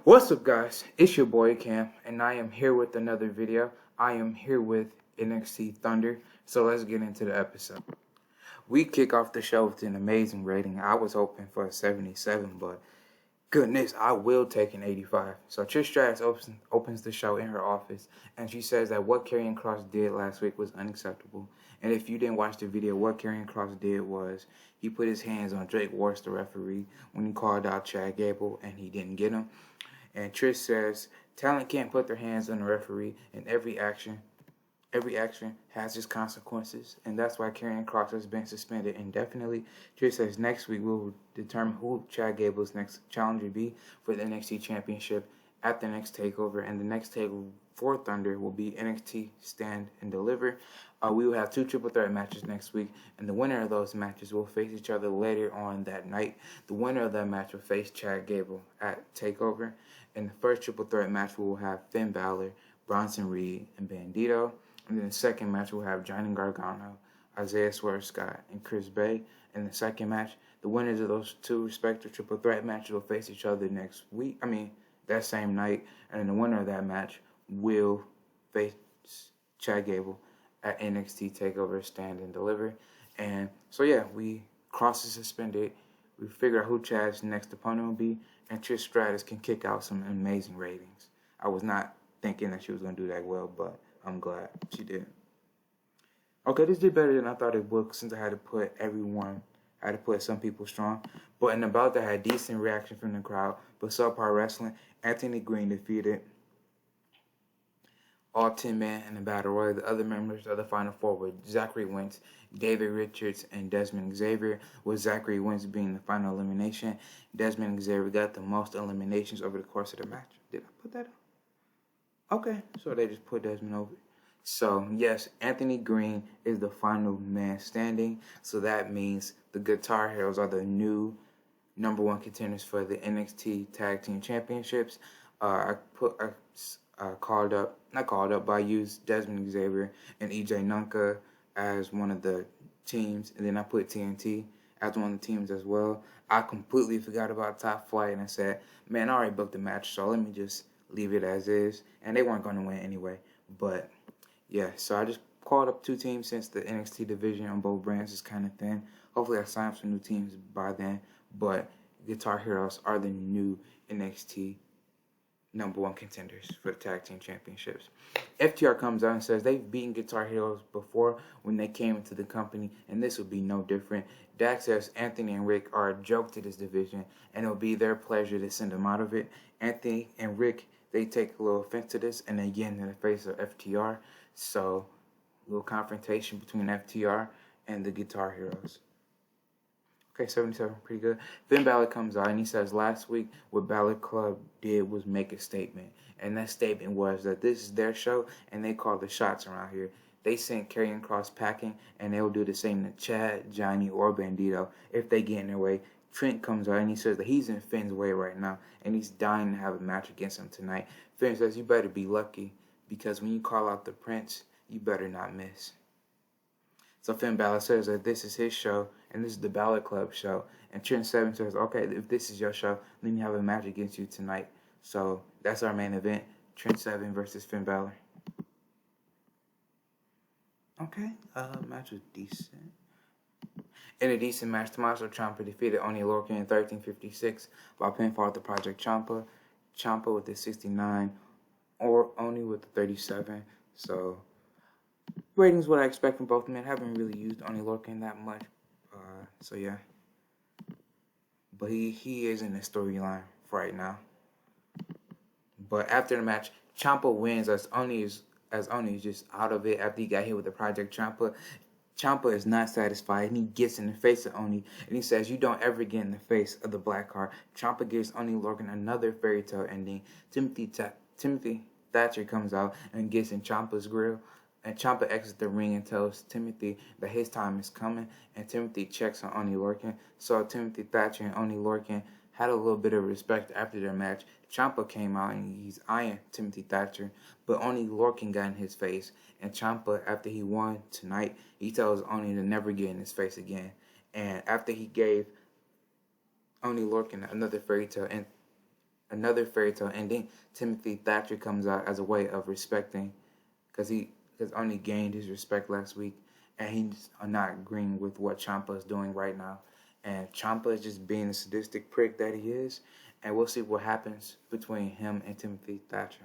What's up, guys? It's your boy Cam, and I am here with another video. I am here with NXT Thunder, so let's get into the episode. We kick off the show with an amazing rating. I was hoping for a 77, but goodness, I will take an 85. So Trish Stratus opens the show in her office, and she says that what Karrion Kross did last week was unacceptable. And if you didn't watch the video, what Karrion Kross did was he put his hands on Drake Wars, the referee, when he called out Chad Gable, and he didn't get him. And Trish says, talent can't put their hands on the referee, and every action has its consequences, and that's why Karrion Kross has been suspended indefinitely. Trish says next week we will determine who Chad Gable's next challenger be for the NXT Championship at the next TakeOver, and the next TakeOver for Thunder will be NXT Stand and Deliver. We will have 2 triple threat matches next week, and the winner of those matches will face each other later on that night. The winner of that match will face Chad Gable at TakeOver. In the first triple threat match, we will have Finn Balor, Bronson Reed, and Bandito. And then the second match, we'll have Johnny Gargano, Isaiah Swerve Scott, and Chris Bay. In the second match, the winners of those 2 respective triple threat matches will face each other next week. That same night. And then the winner of that match will face Chad Gable at NXT TakeOver Stand and Deliver. And so, yeah, Kross is suspended. We figure out who Chad's next opponent will be, and Trish Stratus can kick out some amazing ratings. I was not thinking that she was going to do that well, but I'm glad she did. Okay, this did better than I thought it would, since I had to put some people strong. But in the bout that had decent reaction from the crowd, but subpar wrestling, Anthony Green defeated all 10 men in the Battle Royal. The other members of the Final Four were Zachary Wentz, David Richards, and Desmond Xavier, with Zachary Wentz being the final elimination. Desmond Xavier got the most eliminations over the course of the match. Did I put that up? Okay, so they just put Desmond over. So, yes, Anthony Green is the final man standing. So that means the Guitar Heroes are the new #1 contenders for the NXT Tag Team Championships. I used Desmond Xavier and EJ Nunca as one of the teams, and then I put TNT as one of the teams as well. I completely forgot about Top Flight, and I said, man, I already booked the match, so let me just leave it as is. And they weren't going to win anyway. But, yeah, so I just called up 2 teams since the NXT division on both brands is kind of thin. Hopefully I sign up some new teams by then. But Guitar Heroes are the new NXT #1 contenders for the Tag Team Championships. FTR comes out and says they've beaten Guitar Heroes before when they came into the company, and this will be no different. Dak says Anthony and Rick are a joke to this division, and it will be their pleasure to send them out of it. Anthony and Rick, they take a little offense to this, and they get in the face of FTR. So, a little confrontation between FTR and the Guitar Heroes. Okay, 77, pretty good. Finn Balor comes out and he says last week what Balor Club did was make a statement. And that statement was that this is their show and they call the shots around here. They sent Karrion Kross packing, and they'll do the same to Chad, Johnny, or Bandito if they get in their way. Trent comes out and he says that he's in Finn's way right now and he's dying to have a match against him tonight. Finn says you better be lucky because when you call out the Prince, you better not miss. So Finn Balor says that this is his show, and this is the Balor Club show. And Trent Seven says, okay, if this is your show, let me have a match against you tonight. So that's our main event, Trent Seven versus Finn Balor. Okay, match was decent. In a decent match, Tommaso Ciampa defeated Oni Lorcan in 13:56 by pinfall at the Project Ciampa. Ciampa with the 69, or Oni with the 37. So ratings what I expect from both men. Haven't really used Oni Lorcan that much. So yeah. But he is in the storyline right now. But after the match, Ciampa wins as Oni is just out of it after he got hit with the Project Ciampa. Ciampa is not satisfied, and he gets in the face of Oni, and he says, you don't ever get in the face of the Black Heart. Ciampa gives Oni Lorcan another fairy tale ending. Timothy Thatcher comes out and gets in Ciampa's grill. And Ciampa exits the ring and tells Timothy that his time is coming. And Timothy checks on Oni Lorcan. So Timothy Thatcher and Oni Lorcan had a little bit of respect after their match. Ciampa came out and he's eyeing Timothy Thatcher. But Oni Lorcan got in his face. And Ciampa, after he won tonight, he tells Oni to never get in his face again. And after he gave Oni Lorcan another fairy tale another fairy tale ending. Timothy Thatcher comes out as a way of respecting, because he has only gained his respect last week, and he's not agreeing with what Ciampa is doing right now. And Ciampa is just being the sadistic prick that he is, and we'll see what happens between him and Timothy Thatcher.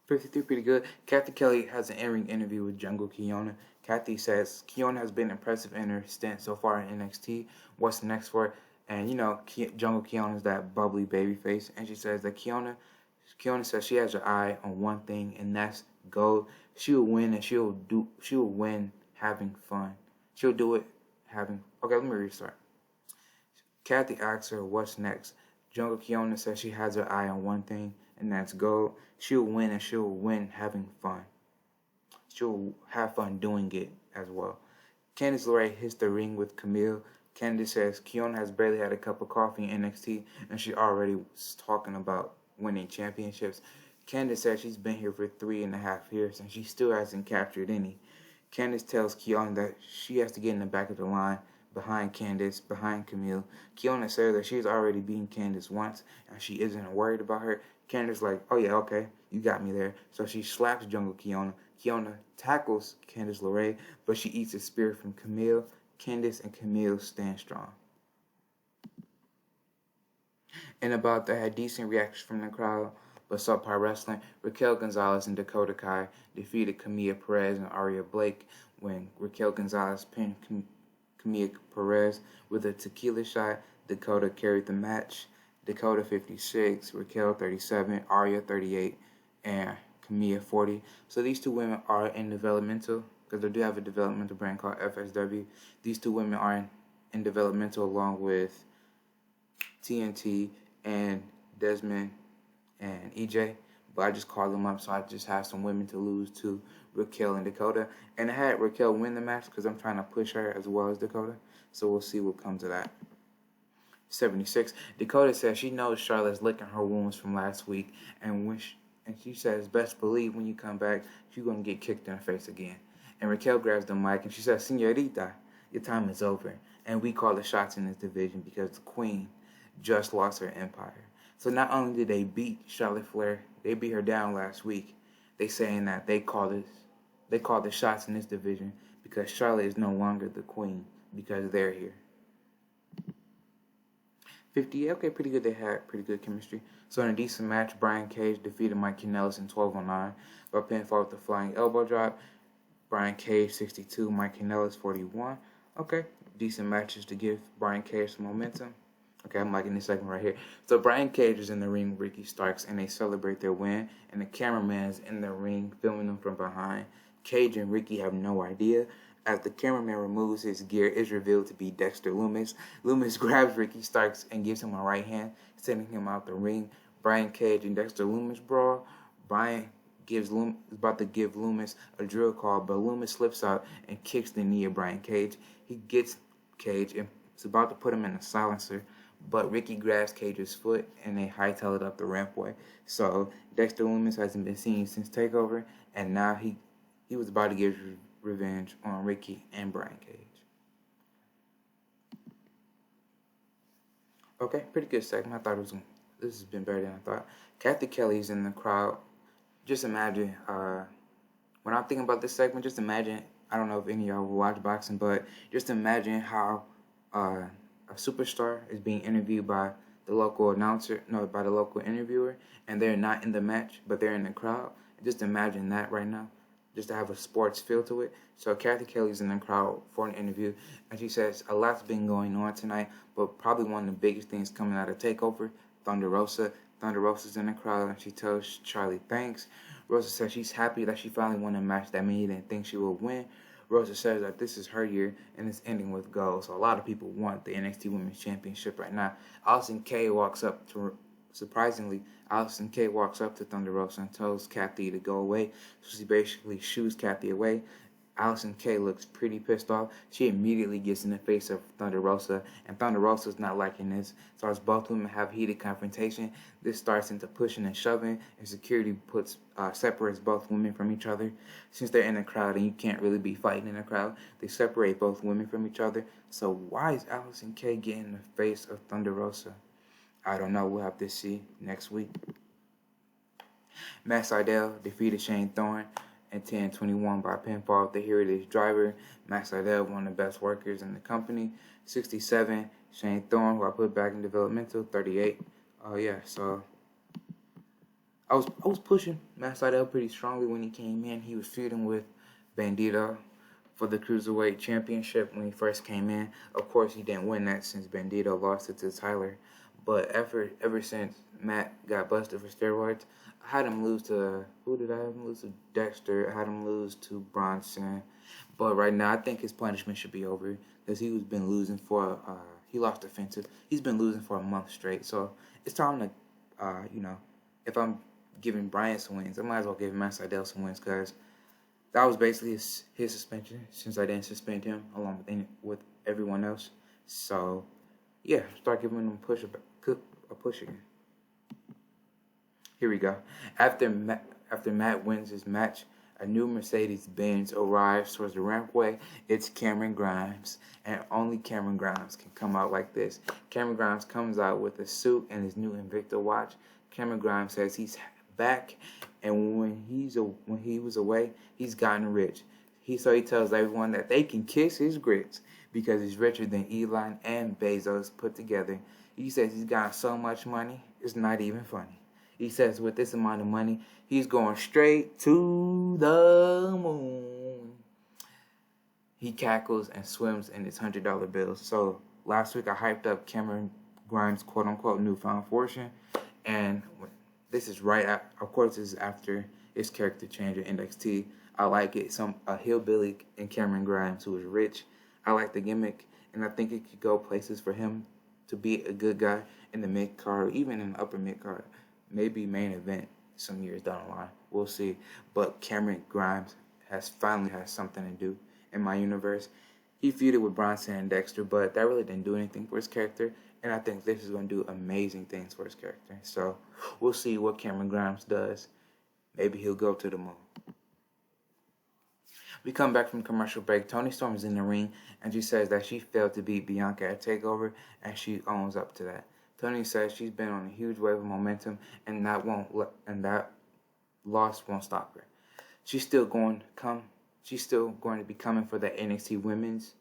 53 pretty good. Kathy Kelly has an in-ring interview with Jungle Kiona. Kathy says Kiona has been impressive in her stint so far in NXT. What's next for her? And you know, Jungle Kiona is that bubbly baby face, and she says that Kiona says she has her eye on one thing, and that's gold. She'll win, and she'll win having fun. She'll do it having. Okay, let me restart. Kathy asks her what's next. Jungle Kiona says she has her eye on one thing, and that's gold. She'll win, and she'll win having fun. She'll have fun doing it as well. Candice LeRae hits the ring with Camille. Candice says Kiona has barely had a cup of coffee in NXT, and she already was talking about winning championships. Candice says she's been here for 3.5 years, and she still hasn't captured any. Candice tells Kiona that she has to get in the back of the line behind Candice, behind Camille. Kiona says that she's already beaten Candice once, and she isn't worried about her. Candice like, oh yeah, okay, you got me there. So she slaps Jungle Kiona. Kiona tackles Candice LeRae, but she eats a spear from Camille. Candice and Camille stand strong. And about that, had decent reactions from the crowd, but subpar wrestling. Raquel Gonzalez and Dakota Kai defeated Camilla Perez and Aria Blake when Raquel Gonzalez pinned Camilla Perez with a tequila shot. Dakota carried the match. Dakota 56, Raquel 37, Aria 38, and Camilla 40. So these two women are in developmental, because they do have a developmental brand called FSW. These two women are in developmental along with TNT and Desmond and EJ. But I just called them up, so I just have some women to lose to Raquel and Dakota. And I had Raquel win the match because I'm trying to push her as well as Dakota. So we'll see what comes of that. 76. Dakota says she knows Charlotte's licking her wounds from last week, and she says, best believe when you come back, you're going to get kicked in the face again. And Raquel grabs the mic and she says, Señorita, your time is over. And we call the shots in this division because the Queen just lost her empire. So not only did they beat Charlotte Flair, they beat her down last week. They saying that they call the shots in this division because Charlotte is no longer the Queen because they're here. 50, okay, pretty good. They had pretty good chemistry. So in a decent match, Brian Cage defeated Mike Kanellis in 12:09 by pinfall with the flying elbow drop. Brian Cage 62, Mike Kanellis 41. Okay, decent matches to give Brian Cage some momentum. Okay, I'm liking this segment right here. So Brian Cage is in the ring with Ricky Starks, and they celebrate their win, and the cameraman is in the ring filming them from behind. Cage and Ricky have no idea. As the cameraman removes his gear, it's revealed to be Dexter Lumis. Lumis grabs Ricky Starks and gives him a right hand, sending him out the ring. Brian Cage and Dexter Lumis brawl. Brian is about to give Lumis a drill call, but Lumis slips out and kicks the knee of Brian Cage. He gets Cage and is about to put him in a silencer, but Ricky grabs Cage's foot and they hightail it up the rampway. So Dexter Lumis hasn't been seen since TakeOver, and now he was about to give revenge on Ricky and Brian Cage. Okay, pretty good segment. I thought this has been better than I thought. Kathy Kelly's in the crowd. Just imagine, when I'm thinking about this segment, just imagine, I don't know if any of y'all will watch boxing, but just imagine how a superstar is being interviewed by the local interviewer, and they're not in the match, but they're in the crowd. Just imagine that right now, just to have a sports feel to it. So Kathy Kelly's in the crowd for an interview, and she says a lot's been going on tonight, but probably one of the biggest things coming out of TakeOver, Thunder Rosa. Thunder Rosa's in the crowd, and she tells Charlie thanks. Rosa says she's happy that she finally won a match that many didn't think she would win. Rosa says that this is her year, and it's ending with gold. So a lot of people want the NXT Women's Championship right now. Surprisingly, Allison Kay walks up to Thunder Rosa and tells Kathy to go away. So she basically shoos Kathy away. Allison Kay looks pretty pissed off. She immediately gets in the face of Thunder Rosa, and Thunder Rosa's not liking this. So as both women have heated confrontation, this starts into pushing and shoving, and security separates both women from each other. Since they're in a crowd and you can't really be fighting in a crowd, they separate both women from each other. So why is Allison Kay getting in the face of Thunder Rosa? I don't know. We'll have to see next week. Matt Sydal defeated Shane Thorne in 10-21 by pinfall. The Heritage Driver. Matt Sydal, one of the best workers in the company. 67. Shane Thorne, who I put back in developmental. 38. Oh yeah, so I was pushing Matt Sydal pretty strongly when he came in. He was feuding with Bandito for the Cruiserweight Championship when he first came in. Of course, he didn't win that since Bandito lost it to Tyler. But ever since Matt got busted for steroids, I had him lose to, who did I have him lose to? Dexter. I had him lose to Bronson. But right now, I think his punishment should be over because he was been losing for, he lost offensive. He's been losing for a month straight. So it's time to, if I'm giving Brian some wins, I might as well give Matt Sydal some wins because that was basically his suspension since I didn't suspend him along with everyone else. So, yeah, start giving him a push again. Here we go. After Matt wins his match, a new Mercedes-Benz arrives towards the rampway. It's Cameron Grimes, and only Cameron Grimes can come out like this. Cameron Grimes comes out with a suit and his new Invicta watch. Cameron Grimes says he's back, and when he was away, he's gotten rich. He tells everyone that they can kiss his grits because he's richer than Elon and Bezos put together. He says he's got so much money, it's not even funny. He says with this amount of money, he's going straight to the moon. He cackles and swims in his $100 bills. So last week I hyped up Cameron Grimes' quote-unquote newfound fortune, and this is of course, this is after his character change in NXT. I like it. A hillbilly in Cameron Grimes who is rich. I like the gimmick, and I think it could go places for him to be a good guy in the mid-card, even in the upper mid-card. Maybe main event some years down the line. We'll see. But Cameron Grimes finally has something to do in my universe. He feuded with Bronson and Dexter, but that really didn't do anything for his character. And I think this is going to do amazing things for his character. So we'll see what Cameron Grimes does. Maybe he'll go to the moon. We come back from commercial break. Toni Storm is in the ring, and she says that she failed to beat Bianca at TakeOver, and she owns up to that. Toni says she's been on a huge wave of momentum, and that loss won't stop her. She's still going to be coming for the NXT Women's,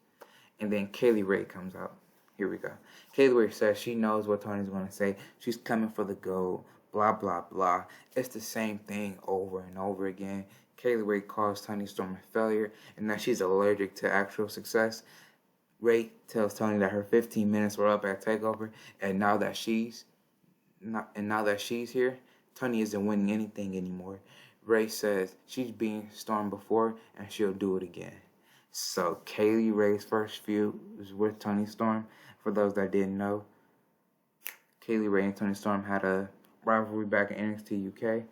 and then Kaylee Ray comes out. Here we go. Kaylee Ray says she knows what Toni's going to say. She's coming for the gold. Blah blah blah. It's the same thing over and over again. Kaylee Ray calls Toni Storm a failure, and that she's allergic to actual success. Ray tells Toni that her 15 minutes were up at TakeOver, and now that she's here, Toni isn't winning anything anymore. Ray says she's beaten Storm before, and she'll do it again. So Kaylee Ray's first feud was with Toni Storm. For those that didn't know, Kaylee Ray and Toni Storm had a rivalry back in NXT UK,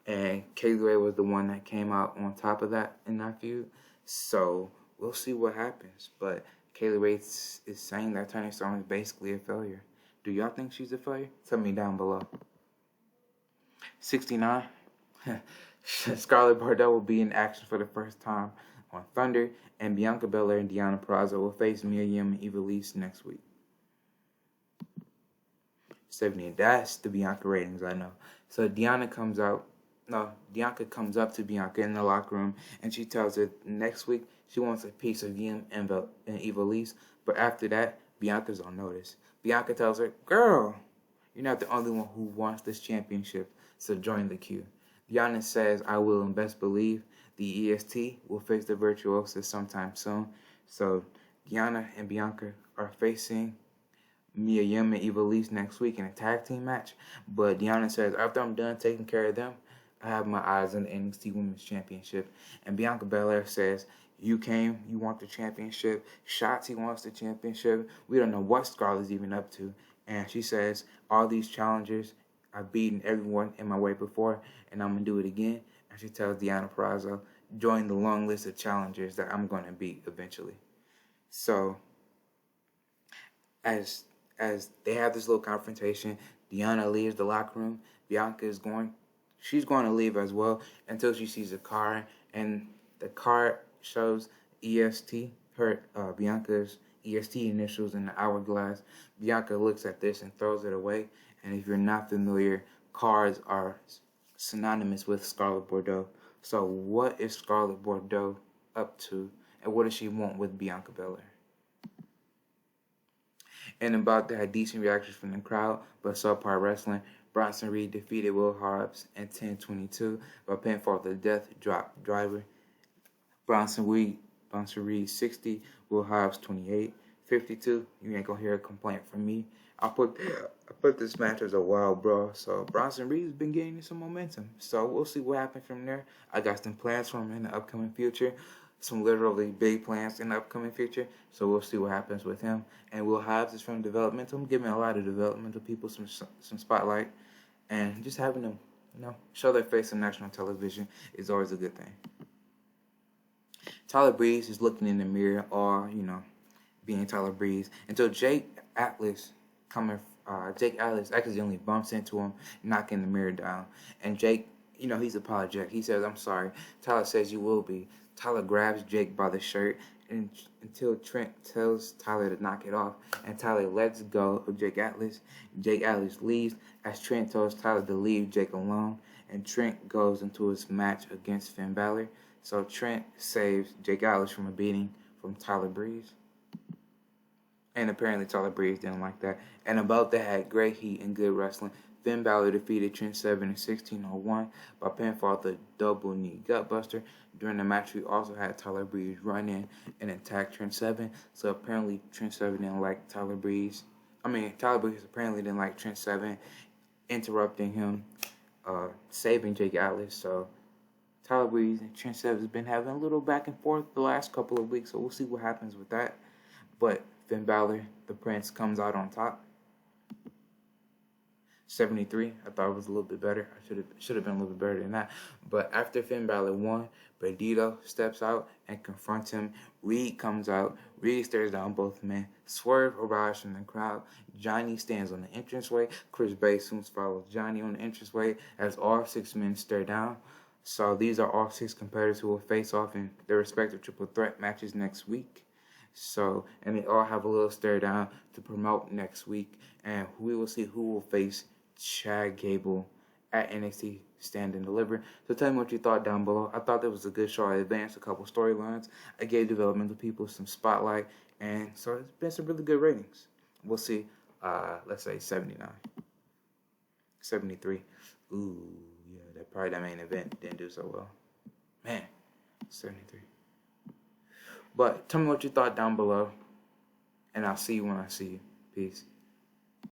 and Kaylee Ray was the one that came out on top of that in that feud. So we'll see what happens, but Kaylee Ray is saying that Toni Storm is basically a failure. Do y'all think she's a failure? Tell me down below. 69. Scarlett Bordeaux will be in action for the first time on Thunder, and Bianca Belair and Deonna Purrazzo will face Mia Yim and Ivelisse next week. 70. That's the Bianca ratings, I know. So Bianca comes up to Bianca in the locker room, and she tells her next week she wants a piece of Yim and Ivelisse, but after that, Bianca's on notice. Bianca tells her, "Girl, you're not the only one who wants this championship, so join the queue." Deonna says, "I will and best believe the EST will face the Virtuosos sometime soon." So Deonna and Bianca are facing Mia Yim and Ivelisse next week in a tag team match. But Deonna says, after I'm done taking care of them, I have my eyes on the NXT Women's Championship. And Bianca Belair says, you want the championship. Shotzi wants the championship. We don't know what Scarlett's even up to. And she says, all these challengers, I've beaten everyone in my way before, and I'm going to do it again. And she tells Deonna Purrazzo, join the long list of challengers that I'm going to beat eventually. So, as they have this little confrontation, Deonna leaves the locker room. She's going to leave as well until she sees a car, and the car shows EST, Bianca's EST initials in the hourglass. Bianca looks at this and throws it away, And if you're not familiar, cards are synonymous with Scarlett Bordeaux. So what is Scarlett Bordeaux up to, and what does she want with Bianca Belair? And about that, decent reactions from the crowd, but subpar wrestling. Bronson Reed defeated Will Hobbs in 10:22 by pinfall the Death Drop Driver. Bronson Reed 60, Will Hobbs 28, 52. You ain't gonna hear a complaint from me. I put this match as a wild brawl. So Bronson Reed's been gaining some momentum. So we'll see what happens from there. I got some plans for him in the upcoming future. Some literally big plans in the upcoming future. So we'll see what happens with him. And Will Hobbs is from developmental. I'm giving a lot of developmental people some spotlight. And just having them, show their face on national television is always a good thing. Tyler Breeze is looking in the mirror, or being Tyler Breeze, until Jake Atlas accidentally bumps into him, knocking the mirror down. And Jake, he's apologetic. He says, "I'm sorry." Tyler says, "You will be." Tyler grabs Jake by the shirt until Trent tells Tyler to knock it off, and Tyler lets go of Jake Atlas. Jake Atlas leaves as Trent tells Tyler to leave Jake alone, and Trent goes into his match against Finn Balor. So Trent saves Jake Atlas from a beating from Tyler Breeze. And apparently Tyler Breeze didn't like that. And about that had great heat and good wrestling. Finn Balor defeated Trent Seven in 16:01 by pinfall the double knee gutbuster. During the match, we also had Tyler Breeze run in and attack Trent Seven. So apparently Trent Seven didn't like Tyler Breeze. Tyler Breeze apparently didn't like Trent Seven interrupting him, saving Jake Atlas. So Tyler Breeze and Trent Seven has been having a little back and forth the last couple of weeks. So we'll see what happens with that. But Finn Balor, the Prince, comes out on top. 73. I thought it was a little bit better. I should have been a little bit better than that. But after Finn Balor won, Bandito steps out and confronts him. Reed comes out. Reed stares down both men. Swerve arrives from the crowd. Johnny stands on the entranceway. Chris Bay soon follows Johnny on the entranceway as all 6 men stare down. So these are all 6 competitors who will face off in their respective triple threat matches next week. So, and they all have a little stare down to promote next week. And we will see who will face Chad Gable at NXT Stand and Deliver. So tell me what you thought down below. I thought that was a good show. I advanced a couple storylines. I gave developmental people some spotlight. And so it's been some really good ratings. We'll see. Let's say 79. 73. Ooh, yeah, that main event didn't do so well. Man, 73. But tell me what you thought down below. And I'll see you when I see you. Peace.